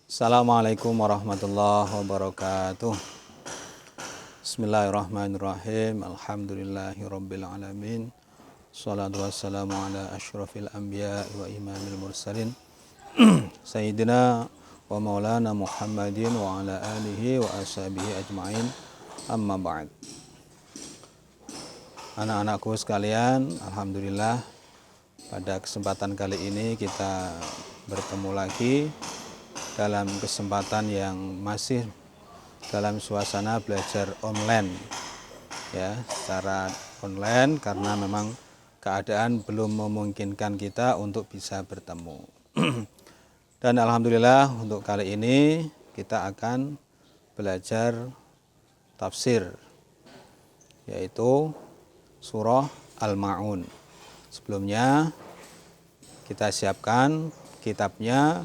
Assalamualaikum warahmatullahi wabarakatuh. Bismillahirrahmanirrahim. Alhamdulillahirabbil alamin. Shalatu wassalamu ala asyrafil anbiya wa imamil mursalin Sayyidina wa maulana Muhammadin wa ala alihi wa ashabihi ajma'in. Amma ba'd. Anak-anakku sekalian, alhamdulillah pada kesempatan kali ini kita bertemu lagi dalam kesempatan yang masih dalam suasana belajar online, ya, secara online karena memang keadaan belum memungkinkan kita untuk bisa bertemu. Dan alhamdulillah untuk kali ini kita akan belajar tafsir, yaitu surah Al-Ma'un. Sebelumnya kita siapkan kitabnya,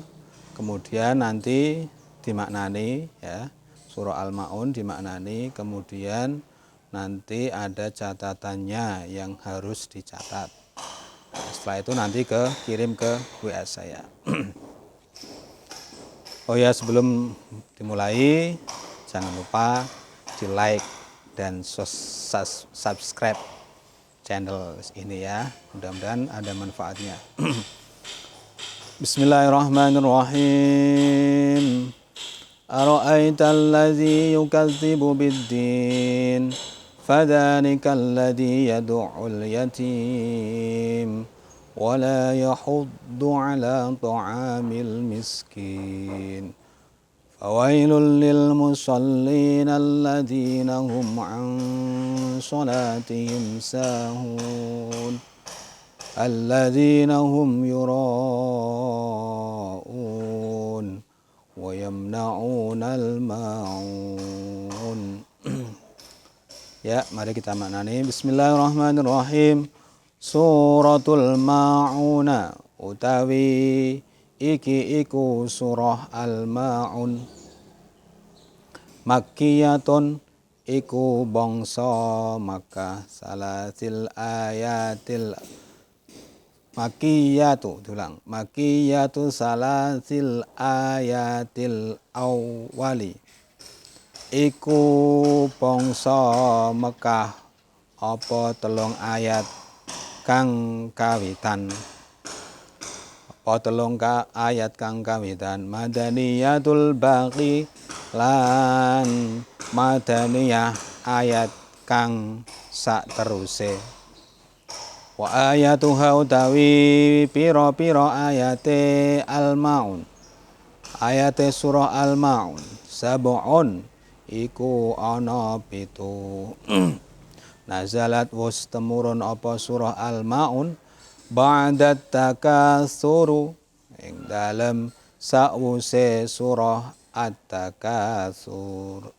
kemudian nanti dimaknani, ya, surah Al-Ma'un dimaknani, kemudian nanti ada catatannya yang harus dicatat. Setelah itu nanti kirim ke WA saya. Oh ya, sebelum dimulai jangan lupa di like dan subscribe channel ini ya, mudah-mudahan ada manfaatnya. Bismillahirrahmanirrahim. Ara'aital ladzi yukadzibu biddin fadzalikal ladzi yad'ul yatim wa la yahuddu 'ala ta'amil miskin. Fawailul lil musallin alladzina hum 'an salatihim sahun alladzina hum yura'un wa yamna'unal ma'un. Ya, mari kita maknani. Bismillahirrahmanirrahim. Suratul Ma'una utawi iki iku surah Al-Ma'un. Makkiyatun iku bangsa Makkah. Salasil ayatil Makiyatu, tulang. Makiyatu salasil ayatil awwali. Iku bangsa Mekah apa telung ayat kang kawitan. Apa telung ayat kang kawitan. Madaniyatul baqi lan madaniyah ayat kang sak teruse. Wa ayatuha utawi piro-piro ayate Al-Ma'un. Ayate surah Al-Ma'un sab'un iku ana 7. Nazalat was temurun apa surah Al-Ma'un ba'dat takatsuru ing dalem sawuse surah At-Takatsur.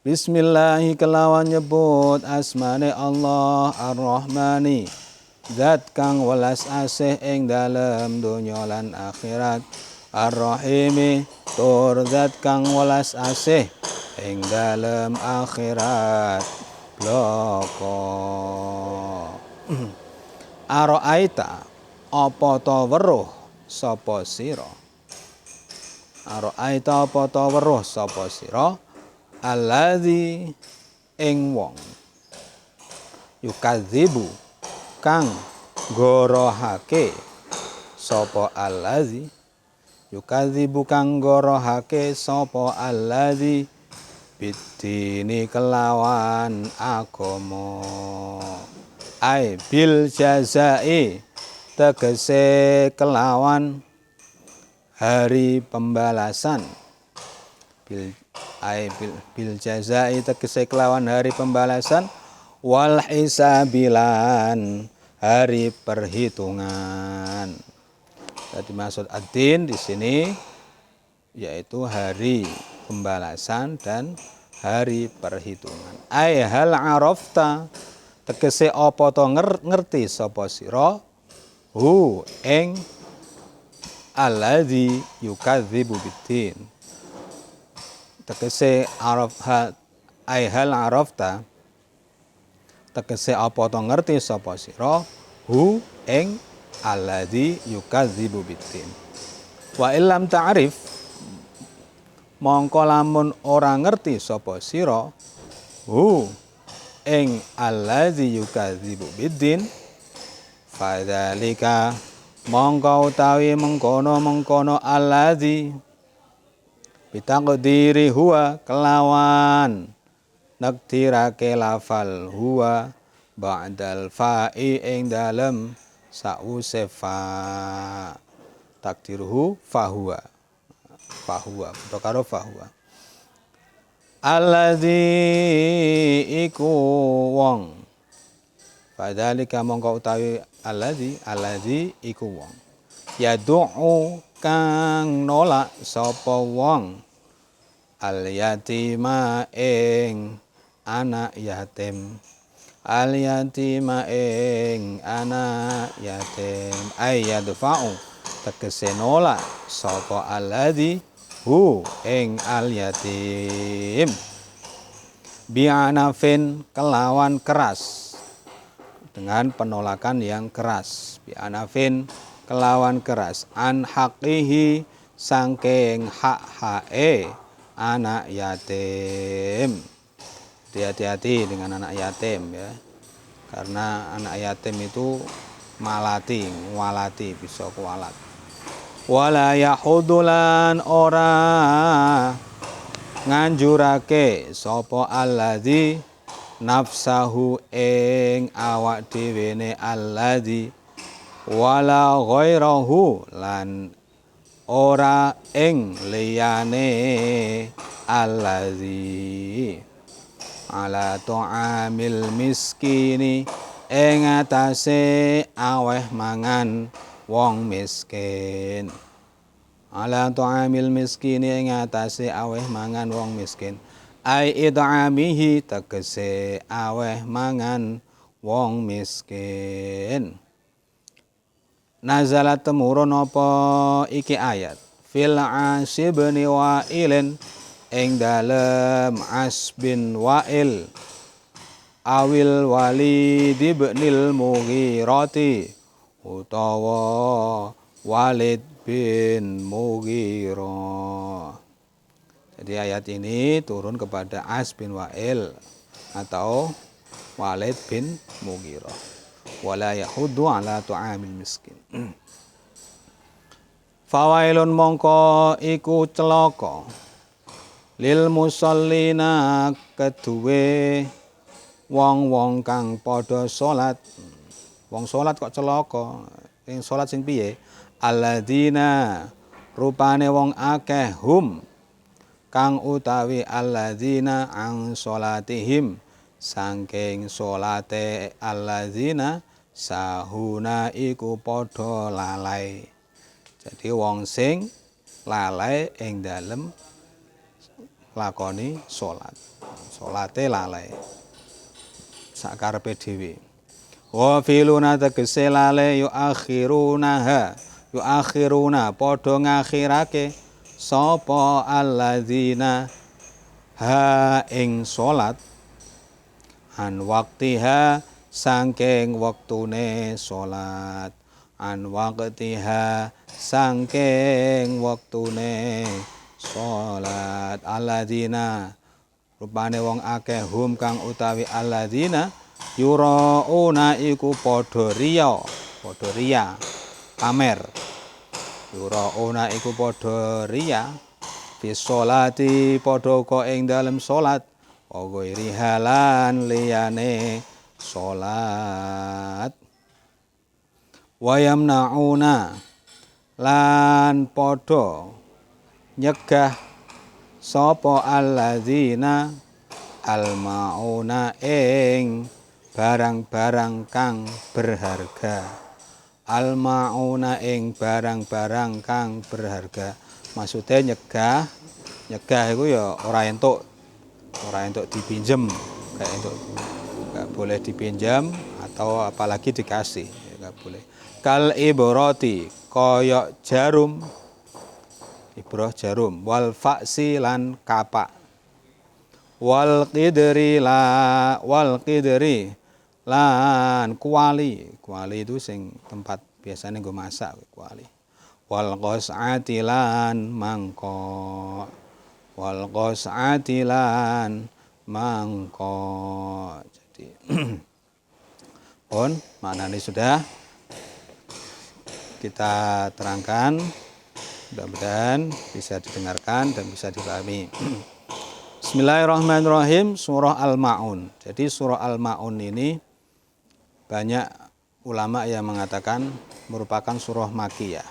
Bismillahi kelawan nyebut asmane Allah Ar-Rahmani, zat kang welas asih ing dalem donya lan akhirat. Ar-Rahimi tur zat kang welas asih ing dalem akhirat bloko. Ara'aita apa ta weruh sapa sira? Ara'aita apa ta weruh sapa sira? Alladzi ing wong yukadzibu kang gorohake sapa alladzi yukadzibu kang gorohake sapa alladzi bidini kelawan agama. Ai bil jazai tegese kelawan hari pembalasan. Bil jazai tegese kelawan hari pembalasan, wal hisabilan hari perhitungan. Jadi maksud ad-din di sini yaitu hari pembalasan dan hari perhitungan. Ai hal arafta tegese apa to ngerti sapa sira hu ing alladzi yukadzibu biddin. Tegese arafha ai hal arafta tegese apa to ngerti sapa sira hu ing alladzi yukadzibu biddin. Wa illam ta'rif mongko lamun ora ngerti sapa sira hu ing allazi yukadzibu biddin fadzalika mongko utawi mengkono allazi bitaqdiri huwa kelawan nakdirake lafal huwa ba'dal fa'i ing dalem sause fa takdiruhu fahuwa karo fahuwa allazi iku wong padhalika mongko utawi allazi iku wong yad'u kang nolak sapa wong al yatima ing anak yatim al yatima ing anak yatim ayyadfa'u tegese nolak sapa alladzi hu ing al yatim bi'anafin kelawan keras dengan penolakan yang keras bi'anafin kelawan keras an haqihi sangking hak-hae anak yatim. Hati-hati dengan anak yatim ya. Karena anak yatim itu walati bisa kualat. Wala yahudulan ora nganjurake sapa alladzi nafsahu ing awak dhewene alladzi wala ghairahu lan ora ing liyane alladzi ala ta'amil miskini ing atase aweh mangan wong miskin ala ta'amil miskini ing atase aweh mangan wong miskin ai id'amihi tegese aweh mangan wong miskin nazalat temurun apa iki ayat fil asibni wa'ilin ing dalem As bin Wa'il awil Walid ibnil Mughirati utawa Walid bin Mughirah. Jadi ayat ini turun kepada As bin Wa'il atau Walid bin Mughirah. Wala yahuddu ala tu'amil miskin. Fawailun mongko iku celaka lil musallina keduwe wong-wong kang padha salat. Wong salat kok celaka. Sing salat sing piye? Alladzina rupane wong akeh hum kang utawi alladzina ang salatihim saking salate alladzina sahuna iku padha lalai. Jadi wong sing lalai ing dalem lakoni salat. Salate lalai. Sakarepe dhewe. Ghafiluna tegese lale yuakhiruna padha ngakhirake sapa alladzina ha ing salat an waqtiha saking wektune salat an waqtiha saking wektune salat alladzina rupane wong akeh hum kang utawi alladzina yurauna iku padha riya pamer yurauna iku padha riya fi sholati padha uga ing dalem salat ghairi halan liyane salat wayamnauna lan padha nyegah sapa alladzina almauna ing barang-barang kang berharga almauna ing barang-barang kang berharga maksudnya nyegah iku ya ora entuk dipinjem kayak entuk enggak boleh dipinjam atau apalagi dikasih enggak boleh kal ibrati kaya jarum ibrah jarum wal faksi lan kapak wal qidri lan kuali itu sing tempat biasanya gue masak kuali wal qas'ati lan mangko, wal qas'ati lan mangko. Jadi pun maknanya sudah kita terangkan, mudah-mudahan bisa didengarkan dan bisa dipahami. Bismillahirrahmanirrahim. Surah Al-Ma'un. Jadi surah Al-Ma'un ini banyak ulama yang mengatakan merupakan surah Makkiyah.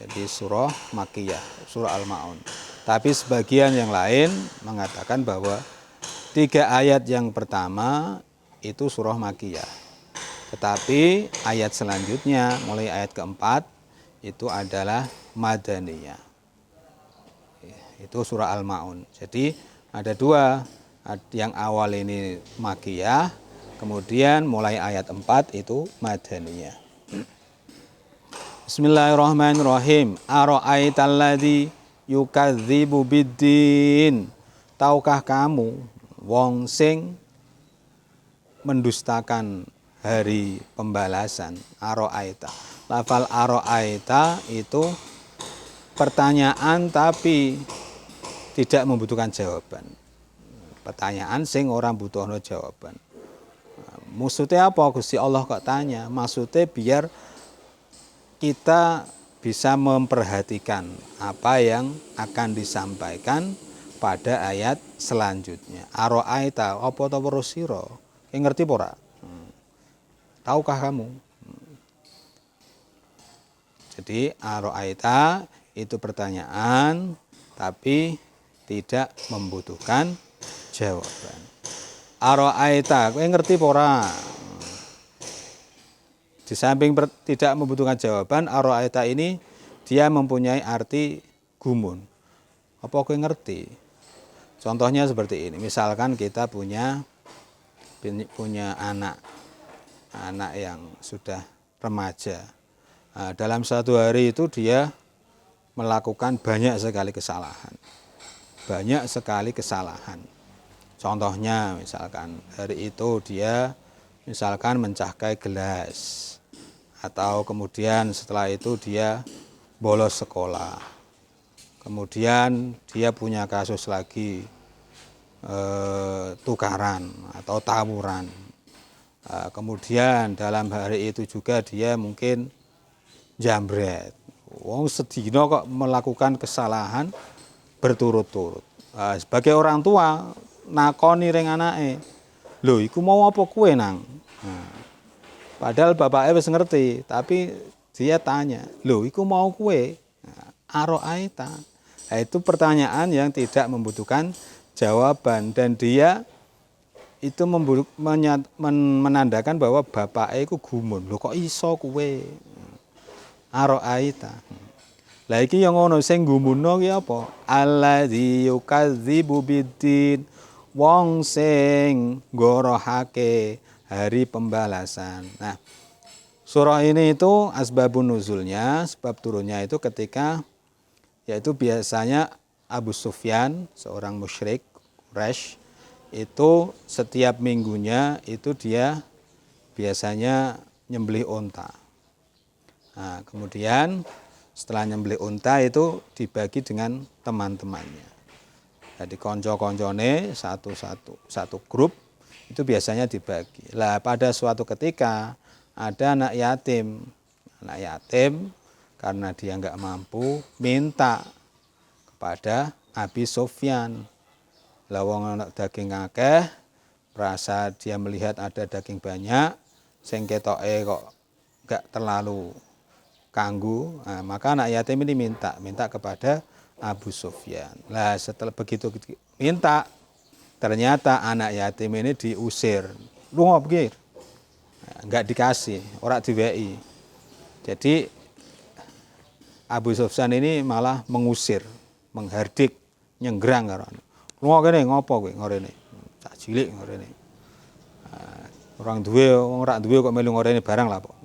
Jadi surah Makkiyah, surah Al-Ma'un. Tapi sebagian yang lain mengatakan bahwa 3 ayat yang pertama itu surah Makkiyah. Tetapi ayat selanjutnya mulai ayat keempat itu adalah Madaniyah. Itu surah Al-Ma'un. Jadi ada 2, yang awal ini Makkiyah, kemudian mulai ayat 4 itu Madaniyah. Bismillahirrahmanirrahim. Ara'aital ladzi yukadzibu biddin. Tahukah kamu wong sing mendustakan hari pembalasan? Ara'aita. Lafal ara'aita itu pertanyaan tapi tidak membutuhkan jawaban. Pertanyaan sing orang butuhno jawaban. Maksudnya apa? Gusti Allah kok tanya? Maksudnya biar kita bisa memperhatikan apa yang akan disampaikan pada ayat selanjutnya. Ara'aita apa ta weruh sira? Ngerti ora? Tahukah kamu? Jadi ara'aita itu pertanyaan tapi tidak membutuhkan jawaban. Ara'aita, kowe ngerti ora? Di samping tidak membutuhkan jawaban, ara'aita ini dia mempunyai arti gumun. Apa kowe ngerti? Contohnya seperti ini. Misalkan kita punya anak yang sudah remaja. Nah, dalam satu hari itu dia melakukan banyak sekali kesalahan. Banyak sekali kesalahan. Contohnya misalkan hari itu dia misalkan mencahkai gelas. Atau kemudian setelah itu dia bolos sekolah. Kemudian dia punya kasus lagi tukaran atau tawuran. Kemudian dalam hari itu juga dia mungkin jambret. Wong sedina kok melakukan kesalahan berturut-turut. Sebagai orang tua nakoni ring anake, lho iku mau apa kue nang? Padahal bapaknya wis ngerti, tapi dia tanya, lho iku mau kue? Ara'aita. Nah, itu pertanyaan yang tidak membutuhkan jawaban dan dia itu menandakan bahwa bapaknya itu gumun. Lho kok iso kue? Ara'aita. Lah iki yang ngono sing gumunno ki apa? Alladzi yukadzibu biddin. Wong sing ngorohake hari pembalasan. Nah, surah ini itu asbabun nuzulnya, sebab turunnya itu ketika yaitu biasanya Abu Sufyan, seorang musyrik Quraisy, itu setiap minggunya itu dia biasanya nyembelih unta. Nah, kemudian setelah nyembelih unta itu dibagi dengan teman-temannya. Jadi konco-koncone satu grup itu biasanya dibagi. Lah pada suatu ketika ada anak yatim karena dia nggak mampu minta kepada Abi Sufyan. Lah wong ana daging akeh, merasa dia melihat ada daging banyak, sing ketoke kok nggak terlalu kanggu, nah, maka anak yatim ini minta kepada Abu Sufyan. Lah setelah begitu minta, ternyata anak yatim ini diusir. Lu ngopi? Enggak dikasih, ora diweki. Jadi Abu Sufyan ini malah mengusir, menghardik, nyenggrang karo. Lu kene ngopo kowe ngorene? Cak cilik ngorene. Orang duwe, ora duwe kok melu ngorene barang lah, Pak.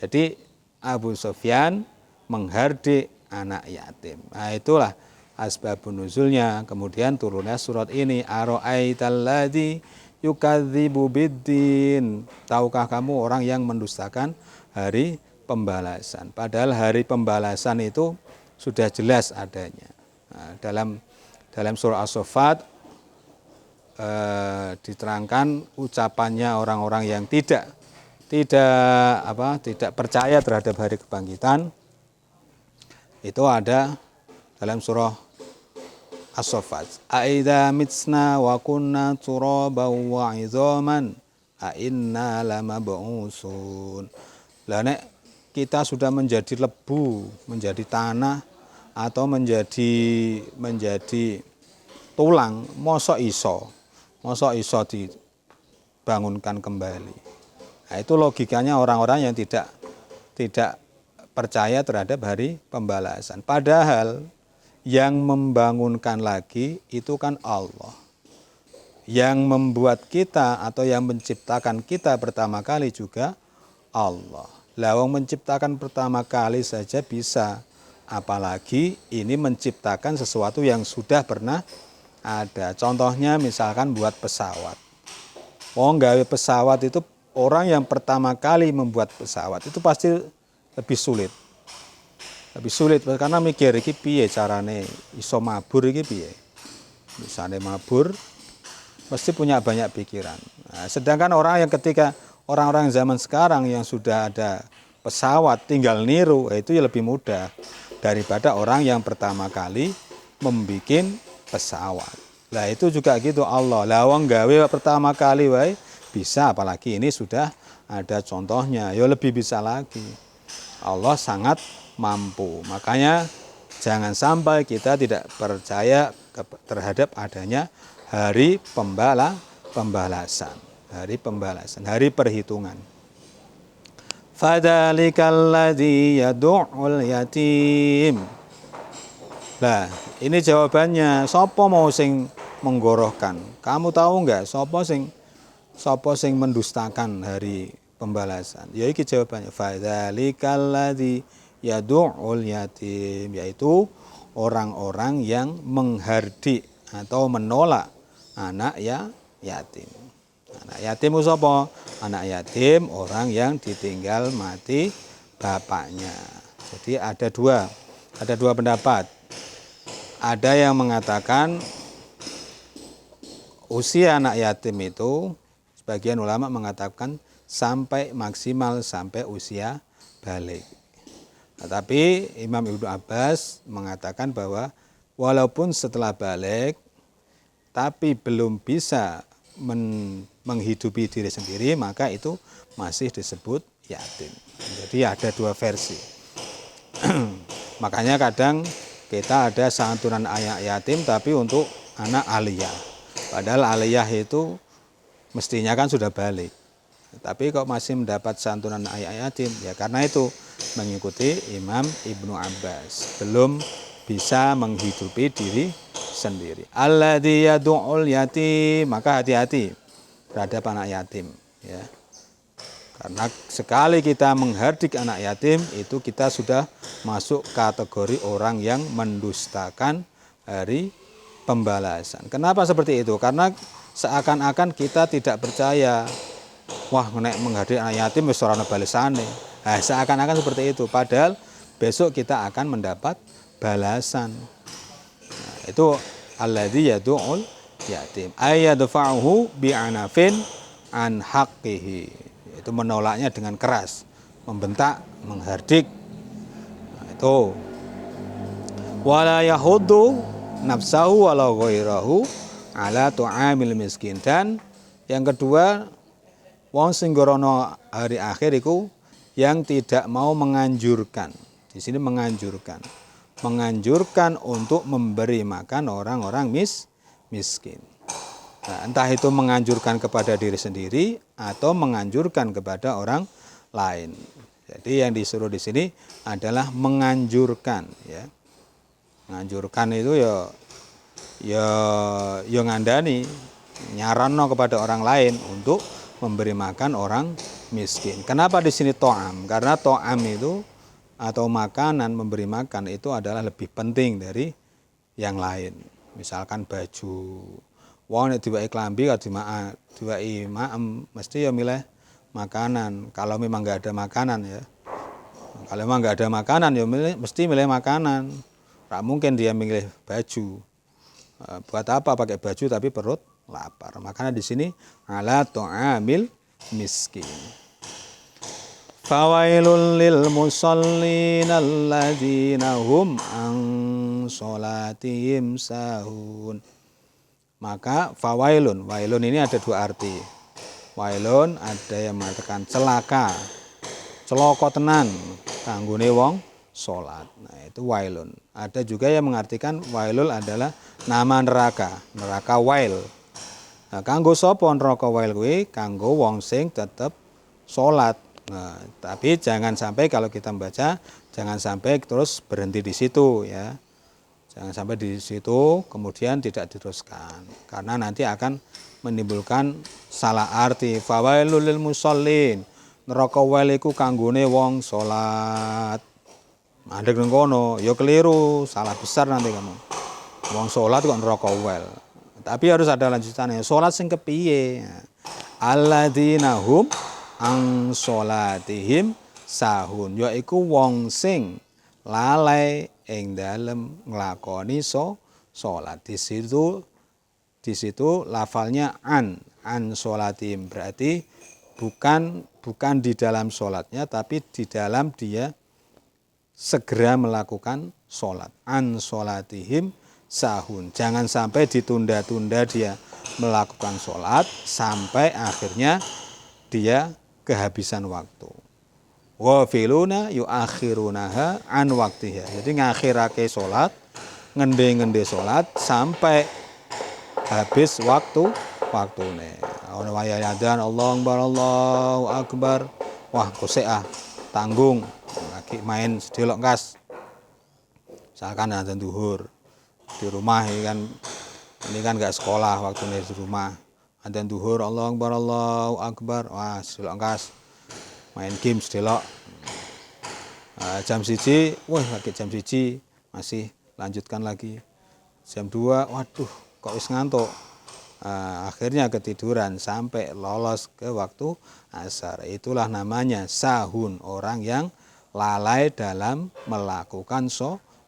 Jadi Abu Sufyan menghardik anak yatim. Nah, itulah asbabun nuzulnya. Kemudian turunnya surat ini, Ara'aital ladzi yukadzibu biddin. Tahukah kamu orang yang mendustakan hari pembalasan. Padahal hari pembalasan itu sudah jelas adanya. Nah, dalam surah As-Saffat diterangkan ucapannya orang-orang yang tidak percaya terhadap hari kebangkitan. Itu ada dalam surah As-Saffat. Aidza mitsna wa kunna turaban wa 'idzaman a inna lamab'usun. Lah nek kita sudah menjadi lebu, menjadi tanah atau menjadi tulang, mosok iso dibangunkan kembali. Nah, itu logikanya orang-orang yang tidak percaya terhadap hari pembalasan. Padahal yang membangunkan lagi itu kan Allah. Yang membuat kita atau yang menciptakan kita pertama kali juga Allah. Lah wong menciptakan pertama kali saja bisa, apalagi ini menciptakan sesuatu yang sudah pernah ada. Contohnya misalkan buat pesawat. Wong gawe pesawat itu, orang yang pertama kali membuat pesawat itu pasti lebih sulit karena mikir iki piye carane iso mabur iki piye. Misalnya mabur mesti punya banyak pikiran. Nah, sedangkan orang-orang zaman sekarang yang sudah ada pesawat tinggal niru, itu ya lebih mudah daripada orang yang pertama kali membuat pesawat. Lah itu juga gitu Allah. Lah wong gawe pertama kali wae bisa, apalagi ini sudah ada contohnya, ya lebih bisa lagi. Allah sangat mampu. Makanya jangan sampai kita tidak percaya terhadap adanya hari pembalasan, hari perhitungan. Fadzalikal ladzi yad'ul yatim. Lah, ini jawabannya. Sopo mau sing menggorohkan? Kamu tahu enggak sopo sing mendustakan hari pembalasan? Ya iki jawabannya. Fadzalikal ladzi yad'ul yatim, yaitu orang-orang yang menghardik atau menolak anak yatim. Anak yatim itu apa? Anak yatim orang yang ditinggal mati bapaknya. Jadi ada dua pendapat. Ada yang mengatakan usia anak yatim itu, sebagian ulama mengatakan maksimal sampai usia balik. Tapi Imam Ibnu Abbas mengatakan bahwa walaupun setelah balik tapi belum bisa menghidupi diri sendiri, maka itu masih disebut yatim. Jadi ada dua versi. Makanya kadang kita ada santunan anak yatim tapi untuk anak aliyah. Padahal aliyah itu mestinya kan sudah balik. Tapi kok masih mendapat santunan anak yatim? Ya karena itu mengikuti Imam Ibnu Abbas, belum bisa menghidupi diri sendiri. Alladzi yad'ul yatim, maka hati-hati terhadap anak yatim, ya. Karena sekali kita menghardik anak yatim, itu kita sudah masuk kategori orang yang mendustakan hari pembalasan. Kenapa seperti itu? Karena seakan-akan kita tidak percaya, wah nek menghardik anak yatim wis ora ana balesane. Nah, seakan-akan seperti itu, padahal besok kita akan mendapat balasan. Nah, itu alladzi yad'ul yatim ayyadfa'uhu bi'anafin an haqqihi. Itu menolaknya dengan keras, membentak, menghardik. Nah, itu wala yahuddu nafsahu wala ghairahu ala tu'amil miskin. Dan yang kedua, wong sing gorono hari akhir iku yang tidak mau menganjurkan. Di sini menganjurkan untuk memberi makan orang-orang miskin. Nah, entah itu menganjurkan kepada diri sendiri atau menganjurkan kepada orang lain. Jadi yang disuruh di sini adalah menganjurkan, ya. Menganjurkan itu ya ngandani, nyaranno kepada orang lain untuk memberi makan orang miskin. Kenapa di sini to'am? Karena to'am itu atau makanan, memberi makan itu adalah lebih penting dari yang lain. Misalkan baju, wong nek diwai klambi kalau diwai maem mesti ya milih makanan. Kalau memang enggak ada makanan, ya Kalau memang nggak ada makanan, ya mesti milih makanan. Nggak mungkin dia milih baju. Buat apa pakai baju tapi perut lapar? Makanya di sini ala ta'amil miskin. Fawailul lil musallin alladzina hum an sholatihim sahun. Maka fawailun, wailun ini ada dua arti. Wailun ada yang mengatakan celaka, celaka tenan kanggone wong salat. Nah, itu wailun. Ada juga yang mengartikan wailul adalah nama neraka, neraka wail. Nah, kanggo sapa neraka wail kuwi? Kanggo wong sing tetep salat. Nah, tapi jangan sampai kalau kita membaca jangan sampai terus berhenti di situ ya. Jangan sampai di situ kemudian tidak diteruskan karena nanti akan menimbulkan salah arti. Fawailul lil musallin. Neraka wail iku kanggone wong salat. Mandek nang kono, ya keliru, salah besar nanti kamu. Wong salat kok neraka wail. Tapi harus ada lanjutannya. Salat sing kepiye? Alladzina hum ang sholatihim sahun, yaiku wong sing lalai ing dalem nglakoni salat. Di situ lafalnya an sholatihim, berarti bukan di dalam sholatnya tapi di dalam dia segera melakukan sholat. An sholatihim sahun, jangan sampai ditunda-tunda dia melakukan sholat sampai akhirnya dia kehabisan waktu. Wa filuna yuakhirunaha an waktiha. Jadi ngakhirake salat, ngende-ngende salat sampai habis waktune. Ana wayah adzan Allahu akbar. Wah, kosek tanggung lagi main sedelok gas. Misalkan adzan zuhur di rumah ini kan enggak sekolah waktunya di rumah. Adzan zuhur Allahu akbar. Wah, sedelok gas. Main game sedelok. Jam 1, wah lagi jam 1 masih lanjutkan lagi. Jam 2, waduh kok wis ngantuk. Akhirnya ketiduran sampai lolos ke waktu asar. Itulah namanya sahun, orang yang lalai dalam melakukan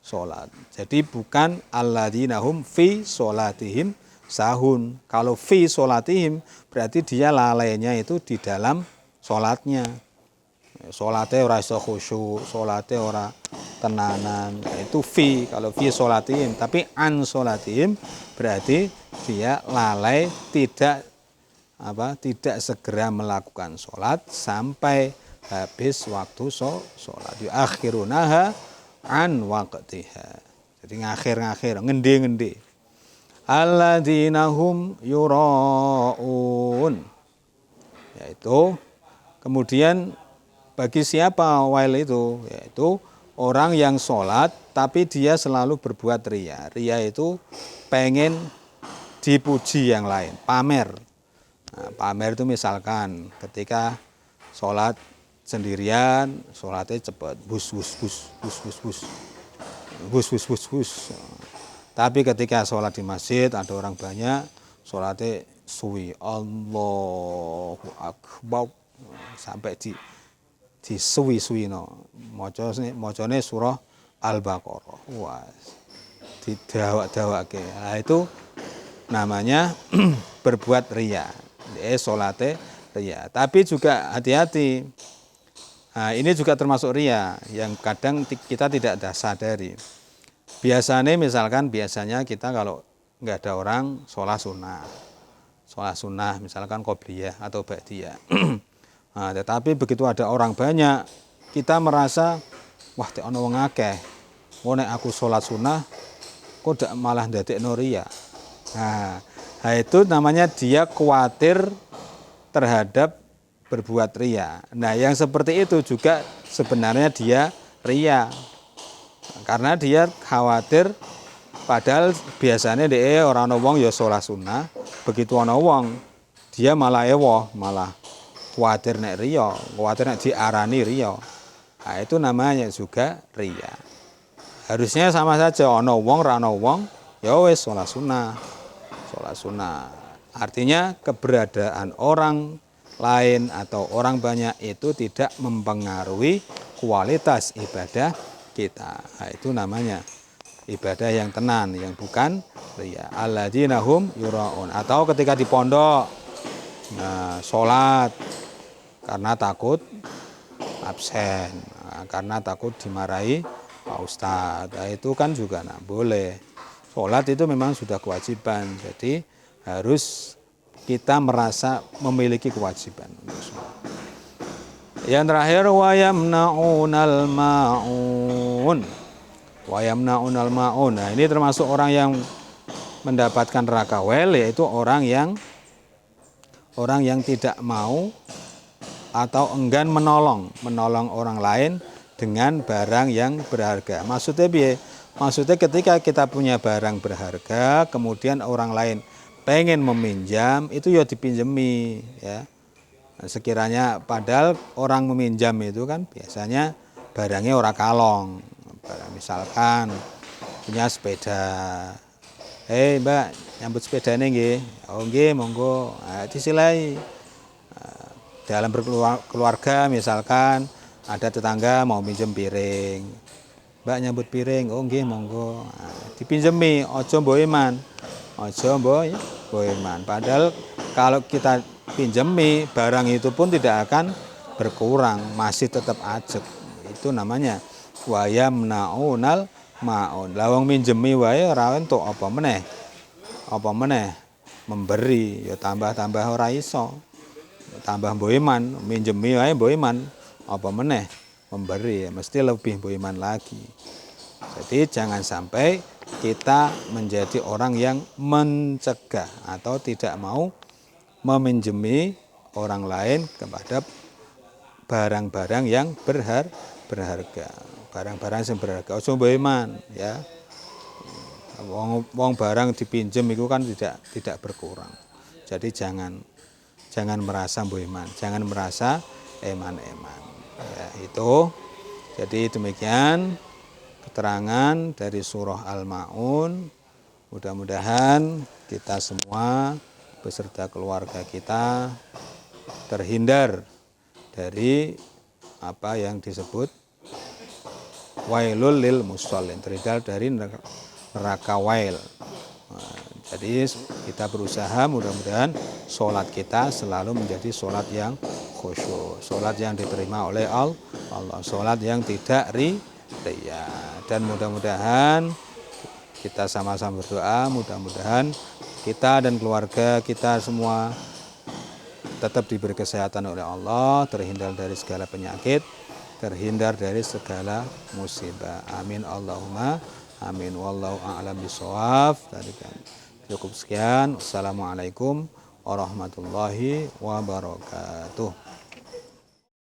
sholat. Jadi bukan alladzina hum fi sholatihim sahun. Kalau fi sholatihim berarti dia lalainya itu di dalam sholatnya. Sholatnya ora iso khusyuk, sholatnya ora tenanan. Itu fi, kalau fi sholatihim. Tapi an sholatihim berarti dia lalai tidak segera melakukan sholat sampai habis waktu sholat. Yuakhirunaha an waqtiha. Jadi ngakhir, ngende. Alladzina hum yura'un. Yaitu kemudian bagi siapa wail itu? Yaitu orang yang sholat tapi dia selalu berbuat riya. Riya itu pengen dipuji yang lain, pamer. Nah, pamer itu misalkan ketika sholat sendirian, sholatnya cepat, bus. Tapi ketika sholat di masjid ada orang banyak, sholatnya suwi, Allahu Akbar, sampai di suwi no. Mocone surah Al-Baqarah. Wah, didawak-dawake. Nah, itu namanya berbuat riya. Salate riya. Tapi juga hati-hati. Nah, ini juga termasuk riya yang kadang kita tidak sadari. Biasanya kita kalau nggak ada orang sholat sunnah misalkan qobliyah atau ba'diyah. Nah, tetapi begitu ada orang banyak, kita merasa wah tek ana wong akeh. Nek aku sholat sunnah kok malah ndadekno riya. Nah, itu namanya dia khawatir terhadap berbuat riya. Nah, yang seperti itu juga sebenarnya dia riya. Karena dia khawatir, padahal biasanya dia orang wong ya sholat sunnah, begitu ana wong dia malah ewoh, malah khawatir nek riya, khawatir nek diarani riya. Nah, itu namanya juga riya. Harusnya sama saja, ana wong ra ana wong, ya wis sholat sunnah. Artinya keberadaan orang lain atau orang banyak itu tidak mempengaruhi kualitas ibadah kita. Nah, itu namanya ibadah yang tenan, yang bukan riya. Alladzina hum yuraun. Atau ketika di pondok, nah, sholat karena takut absen, nah, karena takut dimarahi Pak Ustadz. Nah, itu kan juga nah, boleh. Sholat itu memang sudah kewajiban, jadi harus kita merasa memiliki kewajiban. Yang terakhir, wa yamna'unal ma'un. Wa yamna'unal ma'un. Nah, ini termasuk orang yang mendapatkan neraka wel, yaitu orang yang tidak mau atau enggan menolong orang lain dengan barang yang berharga. Maksudnya biye? Maksudnya ketika kita punya barang berharga, kemudian orang lain pengen meminjam, itu ya dipinjemi, ya. Sekiranya padahal orang meminjam itu kan biasanya barangnya ora kalong. Misalkan punya sepeda, Mbak, nyambut sepedanya nggih? Oh nggih, monggo. Nah, disilai. Dalam berkeluarga misalkan ada tetangga mau minjem piring, Mbak nyambut piring, oh nggih monggo. Nah, dipinjemi, ojo mboeman. Padahal kalau kita pinjemi, barang itu pun tidak akan berkurang, masih tetap ajeg. Itu namanya wa yamna'unal ma'un. Lah wong minjemi wae ora entuk apa meneh? Apa meneh? Memberi ya tambah-tambah ora iso. Tambah boiman, minjemi wae boiman, apa meneh memberi, mesti lebih boiman lagi. Jadi jangan sampai kita menjadi orang yang mencegah atau tidak mau meminjemi orang lain kepada barang-barang yang berharga. Barang-barang yang berharga. Ojo boiman, ya. Wong barang dipinjem itu kan tidak berkurang. Jadi jangan merasa boiman, jangan merasa eman-eman. Ya, itu. Jadi demikian keterangan dari surah Al-Ma'un. Mudah-mudahan kita semua beserta keluarga kita terhindar dari apa yang disebut wailul lil musallin, terhindar dari neraka wail. Jadi kita berusaha mudah-mudahan sholat kita selalu menjadi sholat yang khusyuk, sholat yang diterima oleh Allah, sholat yang tidak riya. Dan mudah-mudahan kita sama-sama berdoa, mudah-mudahan kita dan keluarga kita semua tetap diberi kesehatan oleh Allah, terhindar dari segala penyakit, terhindar dari segala musibah. Amin Allahumma amin. Wallahu a'lam bishawab. Cukup sekian. Wassalamualaikum warahmatullahi wabarakatuh.